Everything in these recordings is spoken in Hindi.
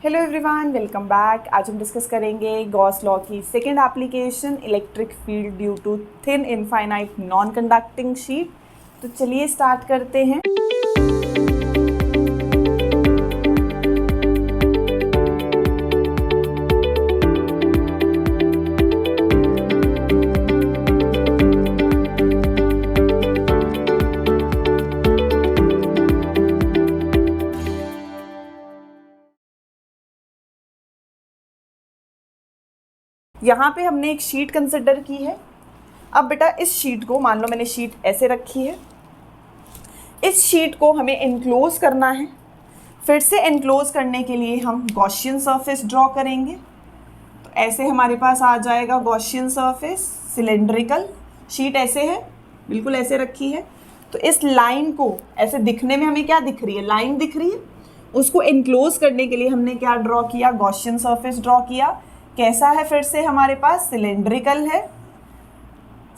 Hello everyone, welcome back. आज हम डिस्कस करेंगे गॉस लॉ की second application, electric field due to thin infinite non conducting sheet. तो चलिए स्टार्ट करते हैं। यहाँ पे हमने एक शीट कंसिडर की है। अब बेटा इस शीट को, मान लो मैंने शीट ऐसे रखी है, इस शीट को हमें एनक्लोज करना है। फिर से एनक्लोज करने के लिए हम गॉसियन सरफेस ड्रॉ करेंगे। तो ऐसे हमारे पास आ जाएगा गॉसियन सरफेस, सिलेंड्रिकल। शीट ऐसे है, बिल्कुल ऐसे रखी है। तो इस लाइन को ऐसे दिखने में हमें क्या दिख रही है, लाइन दिख रही है। उसको एनक्लोज करने के लिए हमने क्या ड्रॉ किया, गॉसियन सरफेस ड्रॉ किया। कैसा है, फिर से हमारे पास सिलेंड्रिकल है।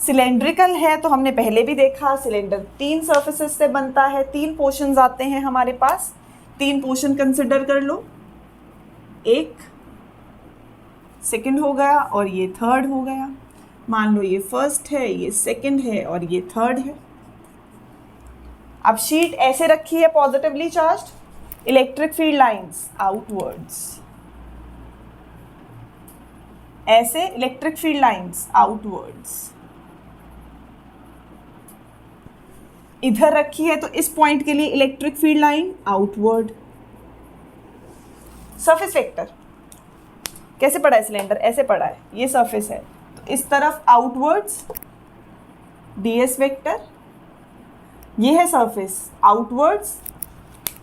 सिलेंड्रिकल है तो हमने पहले भी देखा, सिलेंडर 3 सर्फेसेस से बनता है, 3 पोर्शंस आते हैं हमारे पास। 3 पोर्शन कंसिडर कर लो, एक सेकंड हो गया और ये थर्ड हो गया। मान लो ये फर्स्ट है, ये सेकंड है और ये थर्ड है। अब शीट ऐसे रखी है, positively charged, electric field lines outwards, ऐसे इलेक्ट्रिक फील्ड लाइंस आउटवर्ड्स। इधर रखी है तो इस पॉइंट के लिए electric field line outward. Surface vector कैसे पढ़ा है, सिलेंडर ऐसे पढ़ा है, ये सरफेस है तो इस तरफ आउटवर्ड्स ds वेक्टर, ये है सरफेस आउटवर्ड्स।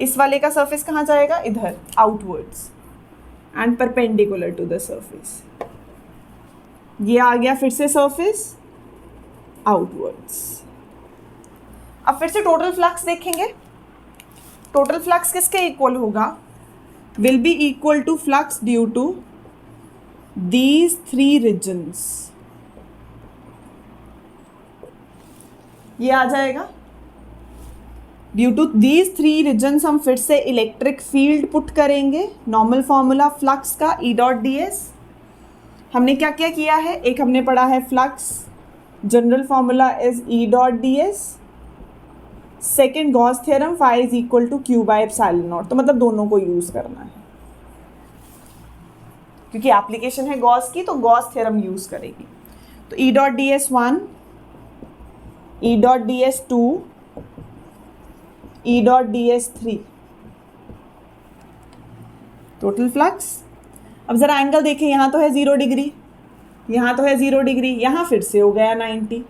इस वाले का सरफेस कहाँ जाएगा, इधर outwards and perpendicular to the surface. ये आ गया फिर से सरफेस आउटवर्ड्स। अब फिर से टोटल फ्लक्स देखेंगे। टोटल फ्लक्स किसके इक्वल होगा, will be equal to flux due to these 3 regions. ये आ जाएगा ड्यू टू दीज 3 रीजन्स। हम फिर से इलेक्ट्रिक फील्ड पुट करेंगे। नॉर्मल फॉर्मूला फ्लक्स का E डॉट ds। हमने क्या क्या किया है, एक हमने पढ़ा है flux, general formula is E dot ds। Second Gauss theorem, phi is equal to q by epsilon naught. तो मतलब दोनों को यूज करना है, क्योंकि एप्लीकेशन है गॉस की तो गॉस थ्योरम यूज करेगी। तो E dot ds 1, E dot ds 2, E dot ds 3, total flux. अब जरा एंगल देखें, यहाँ तो है 0 डिग्री, यहाँ तो है 0 डिग्री, यहाँ फिर से हो गया 90।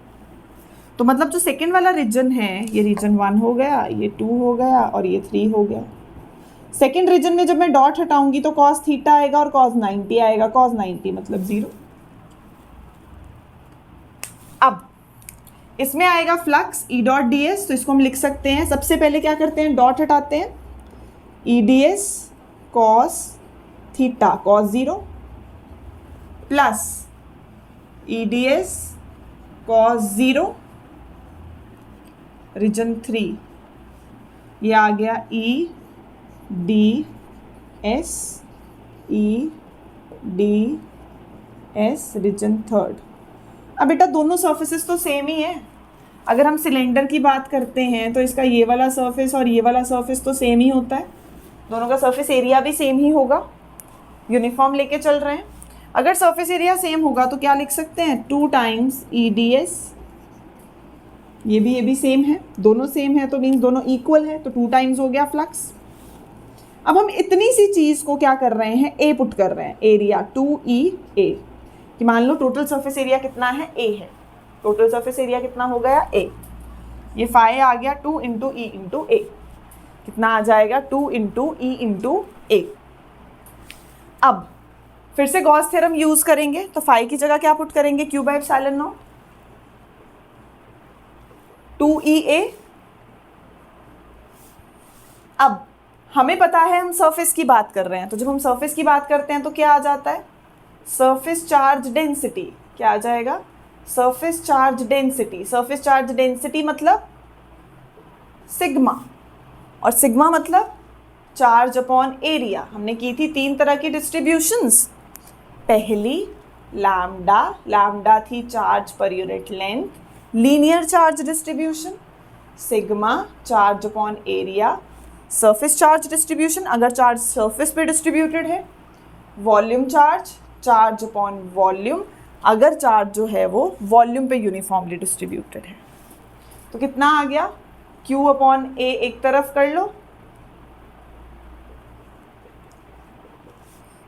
तो मतलब जो सेकेंड वाला रीजन है, ये रीजन 1 हो गया, ये 2 हो गया और ये 3 हो गया। सेकेंड रीजन में जब मैं डॉट हटाऊंगी तो cos थीटा आएगा और cos 90 आएगा। cos 90 मतलब 0। अब इसमें आएगा फ्लक्स E डॉट ds, तो इसको हम लिख सकते हैं, सबसे पहले क्या करते हैं, डॉट हटाते हैं, E ds cos theta cos 0 plus E ds cos 0 region 3, ये आ गया E ds रीजन 3। अब बेटा दोनों सर्फेसेस तो सेम ही है। अगर हम सिलेंडर की बात करते हैं तो इसका ये वाला सरफेस और ये वाला सरफेस तो सेम ही होता है, दोनों का सरफेस एरिया भी सेम ही होगा, यूनिफॉर्म लेके चल रहे हैं। अगर सरफेस एरिया सेम होगा तो क्या लिख सकते हैं, 2 टाइम्स E ds। ये भी सेम है, दोनों सेम है तो मीन्स दोनों इक्वल है, तो 2 टाइम्स हो गया फ्लक्स। अब हम इतनी सी चीज़ को क्या कर रहे हैं, A पुट कर रहे हैं, एरिया 2EA, कि मान लो टोटल सरफेस एरिया कितना है, A है। टोटल सरफेस एरिया कितना हो गया, A। ये phi आ गया 2 इंटू E इंटू A, कितना आ जाएगा, 2 इंटू E इंटू A। अब फिर से गॉस थ्योरम यूज करेंगे, तो phi की जगह क्या पुट करेंगे, q by epsilon not 2EA। अब हमें पता है हम सरफेस की बात कर रहे हैं, तो जब हम सरफेस की बात करते हैं तो क्या आ जाता है, सरफेस चार्ज डेंसिटी। क्या आ जाएगा, surface charge density. Surface charge density मतलब सिग्मा, और सिग्मा मतलब चार्ज अपॉन एरिया। हमने की थी 3 तरह की डिस्ट्रीब्यूशंस। पहली लैम्डा, लैम्डा थी charge per unit length, linear charge distribution. Sigma charge upon area, surface charge distribution, अगर चार्ज सरफेस पे डिस्ट्रीब्यूटेड है। Volume charge, charge upon volume, अगर चार्ज जो है वो वॉल्यूम पे यूनिफॉर्मली डिस्ट्रीब्यूटेड है। तो कितना आ गया, Q अपॉन A एक तरफ कर लो,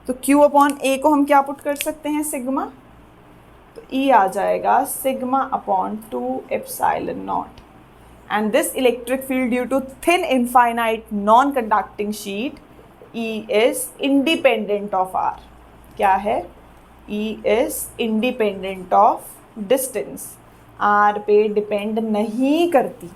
तो Q अपॉन A को हम क्या पुट कर सकते हैं, सिग्मा। तो E आ जाएगा sigma upon 2 epsilon naught. And this electric field due to thin infinite non conducting sheet, E is independent of R। क्या है, E is independent of distance, R पे डिपेंड नहीं करती।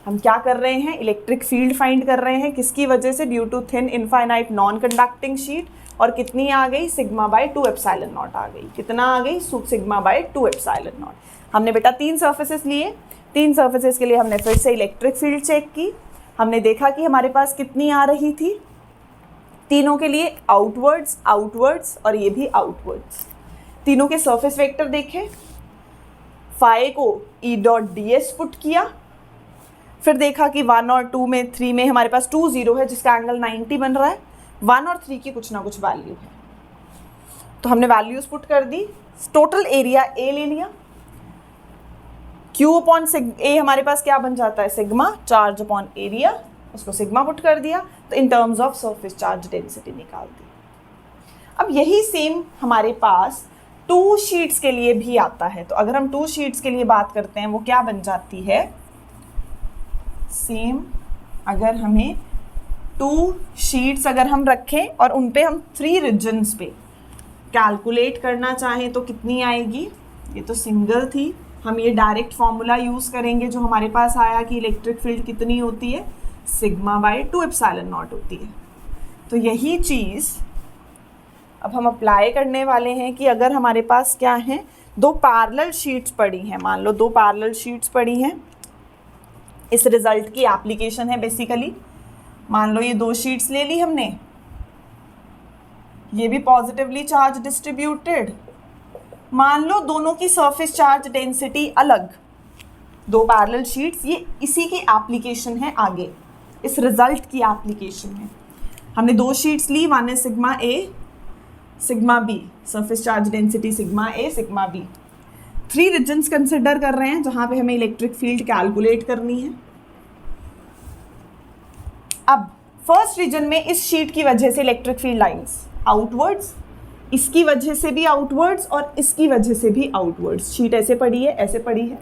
हम क्या कर रहे हैं, इलेक्ट्रिक फील्ड फाइंड कर रहे हैं, किसकी वजह से, due to thin infinite non conducting sheet. और कितनी आ गई, सिग्मा बाय 2 एप्सिलॉन नॉट आ गई। कितना आ गई, सिग्मा बाय 2 एप्सिलॉन नॉट। हमने बेटा 3 सर्फेसेस लिए, 3 सर्फेसेस के लिए हमने फिर से इलेक्ट्रिक फील्ड चेक की। हमने देखा कि हमारे पास कितनी आ रही थी, तीनों के लिए आउटवर्ड्स, आउटवर्ड्स और ये भी आउटवर्ड्स। तीनों के सरफेस वेक्टर देखे, फाई को E डॉट ds पुट किया, फिर देखा कि 1 और 2 में 3 में हमारे पास 2 0 है जिसका एंगल 90 बन रहा है, 1 और 3 की कुछ ना कुछ वैल्यू है, तो हमने वैल्यूज पुट कर दी। टोटल एरिया A ले लिया, Q अपॉन A हमारे पास क्या बन जाता है, सिग्मा, चार्ज अपॉन एरिया, उसको सिग्मा पुट कर दिया, तो in terms of surface charge density निकाल दी। अब यही सेम हमारे पास 2 शीट्स के लिए भी आता है। तो अगर हम 2 शीट्स के लिए बात करते हैं, वो क्या बन जाती है, सेम अगर हमें 2 शीट्स अगर हम रखें और उन पे हम 3 रीजन्स पे कैलकुलेट करना चाहें तो कितनी आएगी, ये तो सिंगल थी, हम ये डायरेक्ट फॉर्मूला यूज़ करेंगे जो हमारे पास आया कि इलेक्ट्रिक फील्ड कितनी होती है, सिग्मा बाय 2 एप्सिलॉन नॉट होती है। तो यही चीज़ अब हम अप्लाई करने वाले हैं कि अगर हमारे पास क्या है, 2 पैरेलल शीट्स पड़ी हैं, मान लो 2 पैरेलल शीट्स पड़ी हैं, इस रिजल्ट की एप्लीकेशन है बेसिकली। मान लो ये 2 शीट्स ले ली हमने, ये भी पॉजिटिवली चार्ज डिस्ट्रीब्यूटेड, मान लो दोनों की सरफेस चार्ज डेंसिटी अलग, 2 पैरेलल शीट्स, ये इसी की एप्लीकेशन है आगे, इस रिजल्ट की एप्लीकेशन है। हमने 2 शीट्स ली, वन है sigma A, sigma B, surface charge density sigma A, sigma B। 3 regions consider कर रहे हैं जहां पे हमें इलेक्ट्रिक फील्ड कैलकुलेट करनी है। अब फर्स्ट रीजन में इस शीट की वजह से इलेक्ट्रिक फील्ड लाइंस आउटवर्ड्स, इसकी वजह से भी आउटवर्ड्स और इसकी वजह से भी आउटवर्ड्स। शीट ऐसे पड़ी है, ऐसे पड़ी है,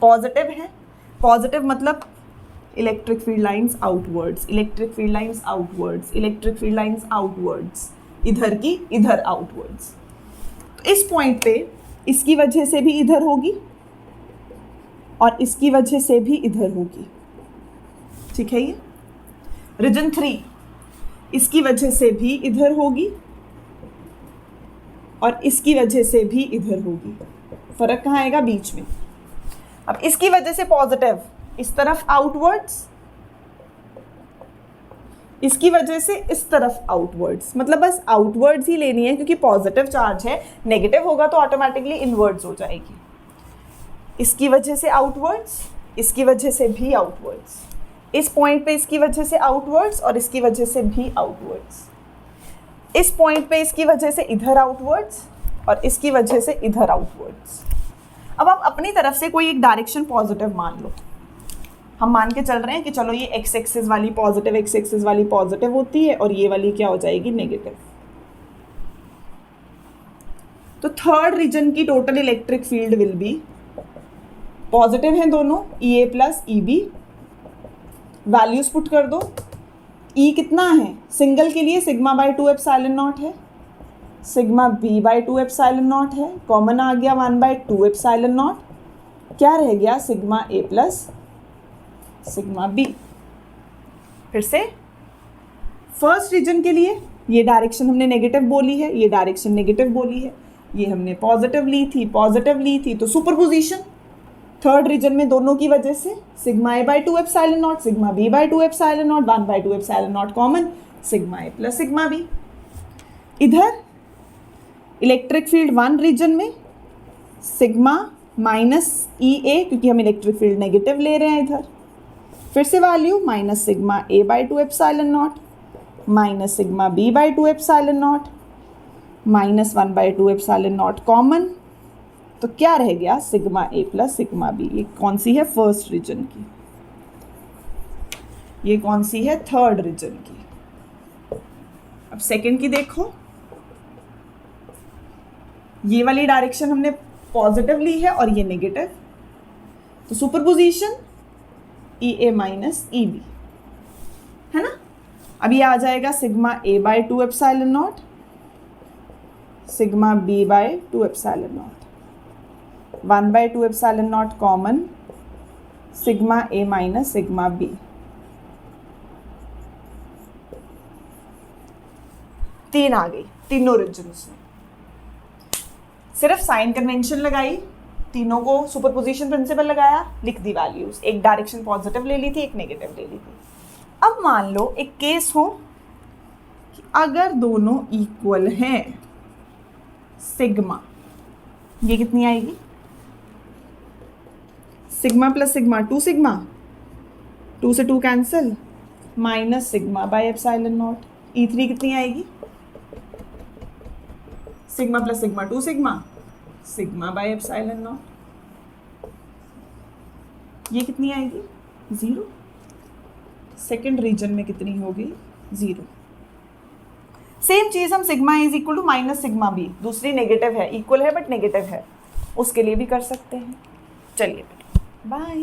पॉजिटिव है, पॉजिटिव मतलब electric field lines outwards, electric field lines outwards, electric field lines outwards, इधर की इधर आउटवर्ड्स। तो इस पॉइंट पे इसकी वजह से भी इधर होगी और इसकी वजह से भी इधर होगी, ठीक है। ये रीजन 3 इसकी वजह से भी इधर होगी और इसकी वजह से भी इधर होगी, फर्क कहाँ आएगा, बीच में। अब इसकी वजह से पॉजिटिव इस तरफ आउटवर्ड्स, इसकी वजह से इस तरफ आउटवर्ड्स, मतलब बस आउटवर्ड्स ही लेनी है क्योंकि पॉजिटिव चार्ज है, नेगेटिव होगा तो ऑटोमेटिकली इनवर्ड्स हो जाएगी। इसकी वजह से आउटवर्ड्स, इसकी वजह से भी आउटवर्ड्स, इस पॉइंट पे इसकी वजह से आउटवर्ड्स और इसकी वजह से भी आउटवर्ड्स, इस पॉइंट पे इसकी वजह से इधर आउटवर्ड्स और इसकी वजह से इधर आउटवर्ड्स। अब आप अपनी तरफ से कोई एक डायरेक्शन पॉजिटिव मान लो, हम मान के चल रहे हैं कि चलो ये एक्स एक्सिस वाली पॉजिटिव, एक्स एक्सिस वाली पॉजिटिव होती है और ये वाली क्या हो जाएगी, नेगेटिव। तो थर्ड रीजन की total electric field will be, positive हैं दोनों, EA plus EB, values put कर दो। E कितना है, सिंगल के लिए सिग्मा बाय 2 एप्सिलॉन नॉट है, sigma B by 2 epsilon naught है, कॉमन आ गया 1 बाय 2 एप्सिलॉन नॉट, क्या रह गया, sigma A plus sigma B। फिर से फर्स्ट रीजन के लिए ये डायरेक्शन हमने नेगेटिव बोली है, ये डायरेक्शन नेगेटिव बोली है, ये हमने पॉजिटिव ली थी, पॉजिटिव ली थी, तो सुपरपोजिशन, थर्ड रीजन में दोनों की वजह से sigma A by 2 epsilon naught, sigma B by 2 epsilon naught, 1 by 2 epsilon naught common, sigma A plus sigma B. इधर इलेक्ट्रिक फील्ड 1 रीजन में सिग्मा माइनस ई ए, क्योंकि हम इलेक्ट्रिक फील्ड नेगेटिव ले रहे हैं इधर, फिर से value minus sigma A by 2 epsilon naught minus sigma B by 2 epsilon naught minus 1 by 2 epsilon naught common, तो क्या रह गया sigma A plus sigma B. ये कौन सी है? फर्स्ट रीजन की। ये कौन सी है? थर्ड रीजन की। अब सेकंड की देखो, ये वाली डायरेक्शन हमने पॉजिटिव ली है और ये नेगेटिव, तो superposition E A minus E B, है ना। अब ये आ जाएगा sigma A by 2 epsilon naught sigma B by 2 epsilon naught, 1 by 2 epsilon naught common, sigma A minus sigma B. तीन आ गई तीनों रीजन्स में। सिर्फ साइन कन्वेंशन लगाई, तीनों को सुपरपोजिशन प्रिंसिपल लगाया, लिख दी वैल्यूज, एक डायरेक्शन पॉजिटिव ले ली थी, एक नेगेटिव ले ली थी। अब मान लो एक केस हो कि अगर दोनों इक्वल हैं, सिग्मा, ये कितनी आएगी? सिग्मा प्लस सिग्मा 2 सिग्मा, 2 से 2 cancel, minus sigma by epsilon not, E3 कितनी आएगी? Sigma plus sigma 2 sigma, sigma by epsilon not, ये कितनी आएगी? 0। सेकेंड रीजन में कितनी होगी? 0। सेम चीज हम sigma is equal to minus sigma B, दूसरी नेगेटिव है, इक्वल है बट नेगेटिव है, उसके लिए भी कर सकते हैं। चलिए बाय।